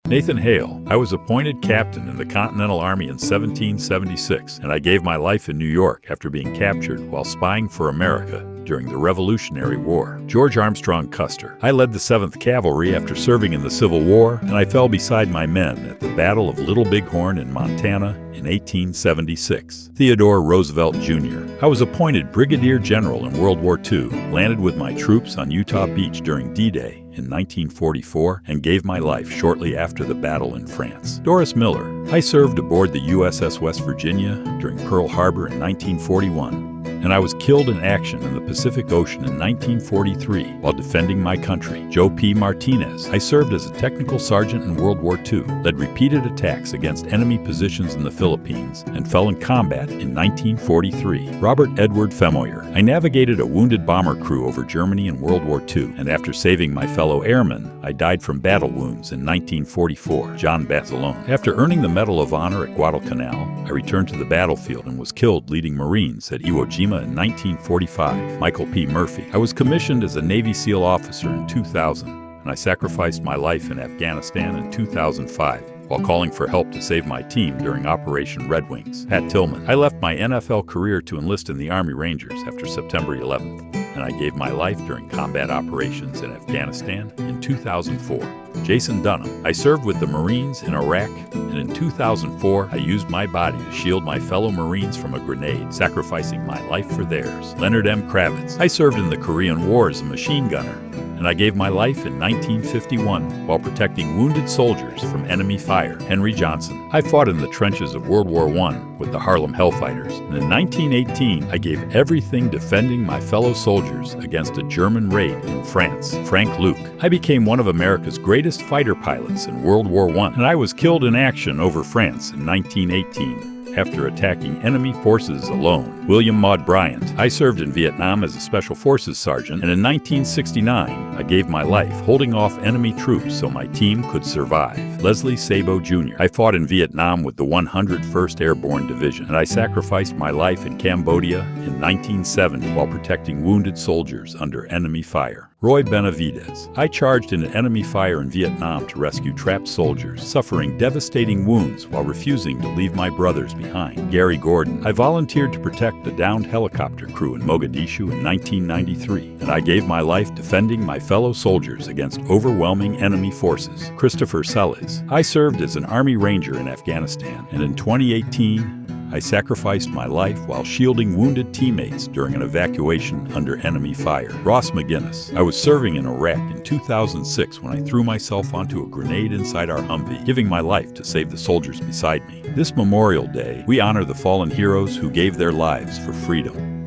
Nathan Hale. I was appointed captain in the Continental Army in 1776, and I gave my life in New York after being captured while spying for America during the Revolutionary War. George Armstrong Custer. I led the 7th Cavalry after serving in the Civil War, and I fell beside my men at the Battle of Little Bighorn in Montana in 1876. Theodore Roosevelt Jr. I was appointed Brigadier General in World War II, landed with my troops on Utah Beach during D-Day in 1944, and gave my life shortly after the battle in France. Doris Miller. I served aboard the USS West Virginia during Pearl Harbor in 1941. And I was killed in action in the Pacific Ocean in 1943 while defending my country. Joe P. Martinez. I served as a technical sergeant in World War II, led repeated attacks against enemy positions in the Philippines, and fell in combat in 1943. Robert Edward Femoyer. I navigated a wounded bomber crew over Germany in World War II, and after saving my fellow airmen, I died from battle wounds in 1944. John Bazzalone. After earning the Medal of Honor at Guadalcanal, I returned to the battlefield and was killed leading Marines at Iwo Jima in 1945. Michael P. Murphy. I was commissioned as a Navy SEAL officer in 2000, and I sacrificed my life in Afghanistan in 2005 while calling for help to save my team during Operation Red Wings. Pat Tillman. I left my NFL career to enlist in the Army Rangers after September 11th, and I gave my life during combat operations in Afghanistan in 2004. Jason Dunham. I served with the Marines in Iraq, and in 2004, I used my body to shield my fellow Marines from a grenade, sacrificing my life for theirs. Leonard M. Kravitz. I served in the Korean War as a machine gunner, and I gave my life in 1951 while protecting wounded soldiers from enemy fire. Henry Johnson. I fought in the trenches of World War I with the Harlem Hellfighters, and in 1918, I gave everything defending my fellow soldiers against a German raid in France. Frank Luke. I became one of America's greatest fighter pilots in World War I, and I was killed in action over France in 1918. After attacking enemy forces alone. William Maud Bryant. I served in Vietnam as a Special Forces Sergeant, and in 1969, I gave my life holding off enemy troops so my team could survive. Leslie Sabo Jr. I fought in Vietnam with the 101st Airborne Division, and I sacrificed my life in Cambodia in 1970 while protecting wounded soldiers under enemy fire. Roy Benavidez. I charged into enemy fire in Vietnam to rescue trapped soldiers, suffering devastating wounds while refusing to leave my brothers behind. Gary Gordon. I volunteered to protect the downed helicopter crew in Mogadishu in 1993, and I gave my life defending my fellow soldiers against overwhelming enemy forces. Christopher Sellers. I served as an Army Ranger in Afghanistan, and in 2018, I sacrificed my life while shielding wounded teammates during an evacuation under enemy fire. Ross McGinnis. I was serving in Iraq in 2006 when I threw myself onto a grenade inside our Humvee, giving my life to save the soldiers beside me. This Memorial Day, we honor the fallen heroes who gave their lives for freedom.